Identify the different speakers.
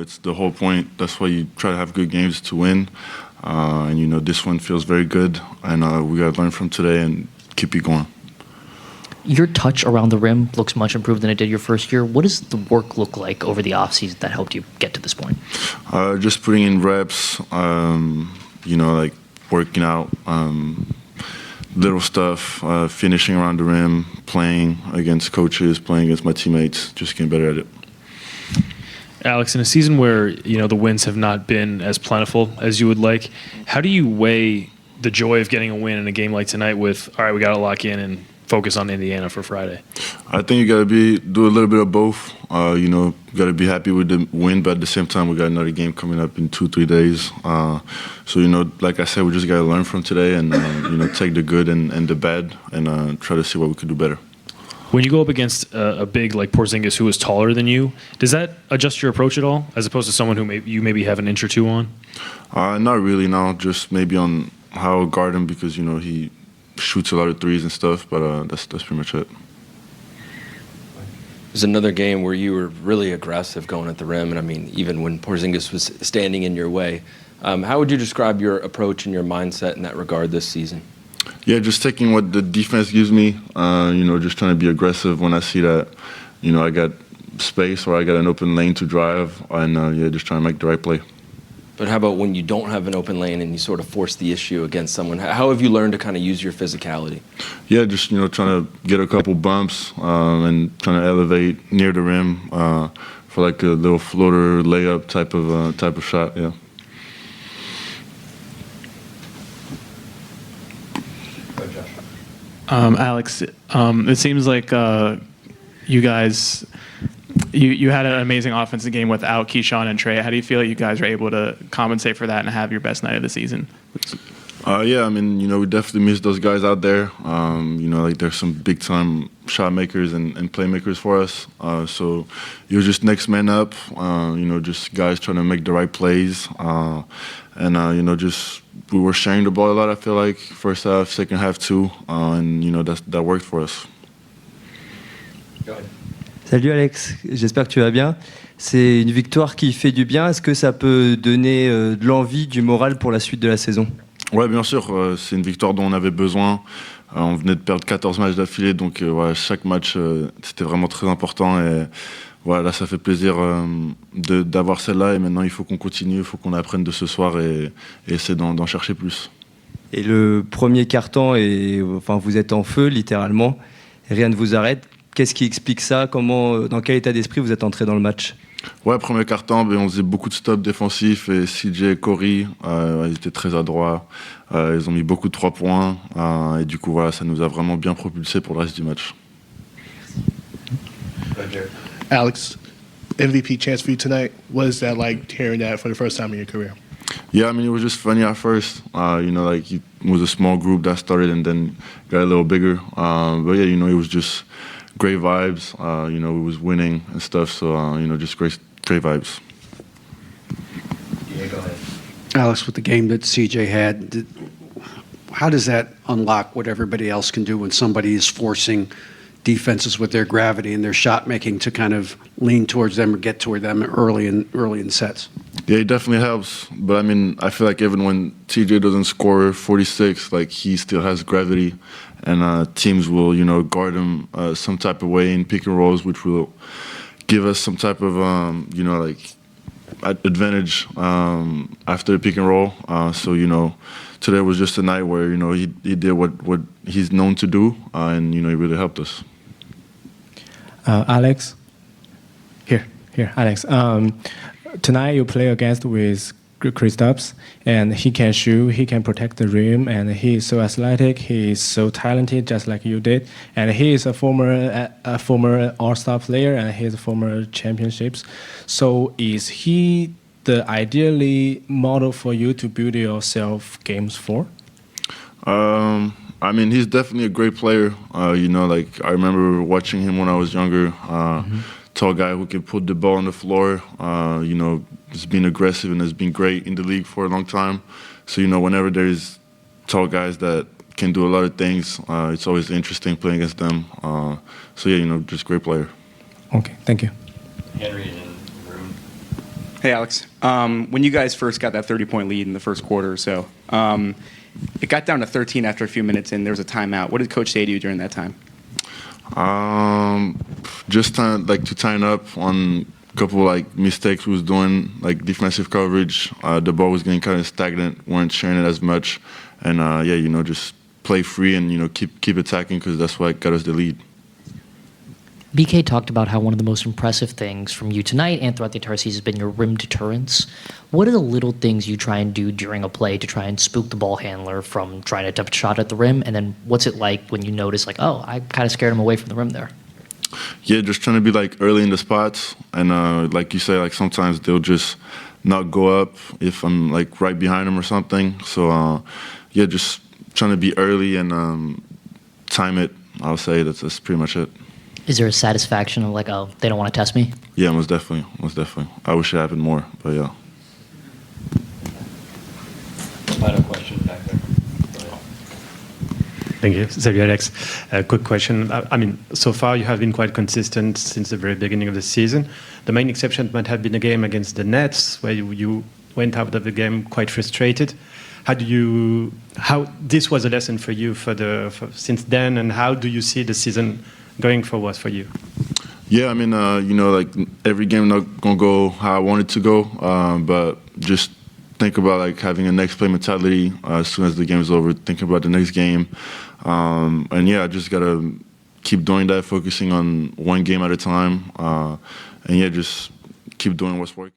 Speaker 1: it's the whole point. That's why you try to have good games to win. And, this one feels very good. And we got to learn from today and keep it going.
Speaker 2: Your touch around the rim looks much improved than it did your first year. What does the work look like over the offseason that helped you get to this point?
Speaker 1: Just putting in reps, like working out, little stuff, finishing around the rim, playing against coaches, playing against my teammates, just getting better at it.
Speaker 3: Alex, in a season where, the wins have not been as plentiful as you would like, how do you weigh the joy of getting a win in a game like tonight with, all right, we got to lock in and focus on Indiana for Friday?
Speaker 1: I think you got to do a little bit of both. Got to be happy with the win, but at the same time, we got another game coming up in 2-3 days. So, like I said, we just got to learn from today and, take the good and the bad and try to see what we could do better.
Speaker 3: When you go up against a big like Porzingis who is taller than you, does that adjust your approach at all, as opposed to someone who you maybe have an inch or two on?
Speaker 1: Not really, no. Just maybe on how to guard him because, he shoots a lot of threes and stuff, but that's pretty much it.
Speaker 4: There's another game where you were really aggressive going at the rim, and even when Porzingis was standing in your way. How would you describe your approach and your mindset in that regard this season?
Speaker 1: Yeah, just taking what the defense gives me, just trying to be aggressive when I see that, I got space or I got an open lane to drive, and just trying to make the right play.
Speaker 4: But how about when you don't have an open lane and you sort of force the issue against someone? How have you learned to kind of use your physicality?
Speaker 1: Yeah, just, trying to get a couple bumps and trying to elevate near the rim for like a little floater layup type of shot, yeah.
Speaker 5: Alex, it seems like you guys, you had an amazing offensive game without Keyshawn and Trey. How do you feel like you guys are able to compensate for that and have your best night of the season?
Speaker 1: Yeah, we definitely miss those guys out there. There's some big-time shot makers and playmakers for us. So you're just next man up, just guys trying to make the right plays. Just we were sharing the ball a lot, I feel like, first half, second half too. And, that worked for us.
Speaker 6: Salut Alex, j'espère que tu vas bien. C'est une victoire qui fait du bien. Est-ce que ça peut donner de l'envie, du moral pour la suite de la saison?
Speaker 1: Ouais, bien sûr. C'est une victoire dont on avait besoin. On venait de perdre 14 matchs d'affilée, donc chaque match, c'était vraiment très important. Et voilà, ça fait plaisir d'avoir celle-là. Et maintenant, il faut qu'on continue, il faut qu'on apprenne de ce soir et essayer d'en chercher plus.
Speaker 6: Et le premier quart-temps, vous êtes en feu, littéralement. Rien ne vous arrête. Qu'est-ce qui explique ça? Dans quel état d'esprit vous êtes entré dans le match?
Speaker 1: Ouais, premier quart-temps, on faisait beaucoup de stops défensifs et CJ et Corey, ils étaient très adroits. Ils ont mis beaucoup de 3 points et du coup, voilà, ça nous a vraiment bien propulsé pour le reste du match.
Speaker 7: Alex, MVP chance for you tonight. What is that like hearing that for the first time in your career?
Speaker 1: Yeah, it was just funny at first. It was a small group that started and then got a little bigger. But yeah, it was just great vibes. We was winning and stuff, so just great vibes.
Speaker 4: Yeah, go ahead.
Speaker 8: Alex, with the game that CJ had, how does that unlock what everybody else can do when somebody is forcing defenses with their gravity and their shot making to kind of lean towards them or get toward them early in sets?
Speaker 1: Yeah, it definitely helps. But I feel like even when TJ doesn't score 46, like he still has gravity, and teams will, guard him some type of way in pick and rolls, which will give us some type of, advantage after the pick and roll. So today was just a night where he did what he's known to do, and he really helped us.
Speaker 9: Alex, here, Alex. Tonight you play against with Kristaps, and he can shoot, he can protect the rim, and he is so athletic, he is so talented, just like you did. And he is a former All-Star player, and he is a former championships. So is he the ideally model for you to build yourself games for?
Speaker 1: He's definitely a great player. I remember watching him when I was younger. Tall guy who can put the ball on the floor. Has been aggressive and has been great in the league for a long time. So whenever there's tall guys that can do a lot of things, it's always interesting playing against them. So yeah, just great player.
Speaker 9: Okay, thank you.
Speaker 4: Henry and Rune.
Speaker 10: Hey, Alex. When you guys first got that 30-point lead in the first quarter or so, it got down to 13 after a few minutes, and there was a timeout. What did Coach say to you during that time?
Speaker 1: Just to tighten up on a couple like mistakes we was doing, like defensive coverage. The ball was getting kind of stagnant, weren't sharing it as much, and just play free and keep attacking because that's what got us the lead.
Speaker 2: BK talked about how one of the most impressive things from you tonight and throughout the entire season has been your rim deterrence. What are the little things you try and do during a play to try and spook the ball handler from trying to attempt a shot at the rim? And then what's it like when you notice, like, oh, I kind of scared him away from the rim there?
Speaker 1: Yeah, just trying to be like early in the spots. And like you say, like sometimes they'll just not go up if I'm like right behind them or something. So just trying to be early and time it. I'll say that's pretty much it.
Speaker 2: Is there a satisfaction of like, oh, they don't want to test me?
Speaker 1: Yeah, most definitely. I wish it happened more, but yeah.
Speaker 11: Final question back there. Thank you. Salut, Alex. Quick question. I mean, so far you have been quite consistent since the very beginning of the season. The main exception might have been a game against the Nets, where you went out of the game quite frustrated. How this was a lesson for you since then, and how do you see the season going forward for you?
Speaker 1: Yeah, I mean, like every game not gonna go how I want it to go, but just think about like having a next play mentality as soon as the game's over. Thinking about the next game, and I just gotta keep doing that, focusing on one game at a time, and just keep doing what's working.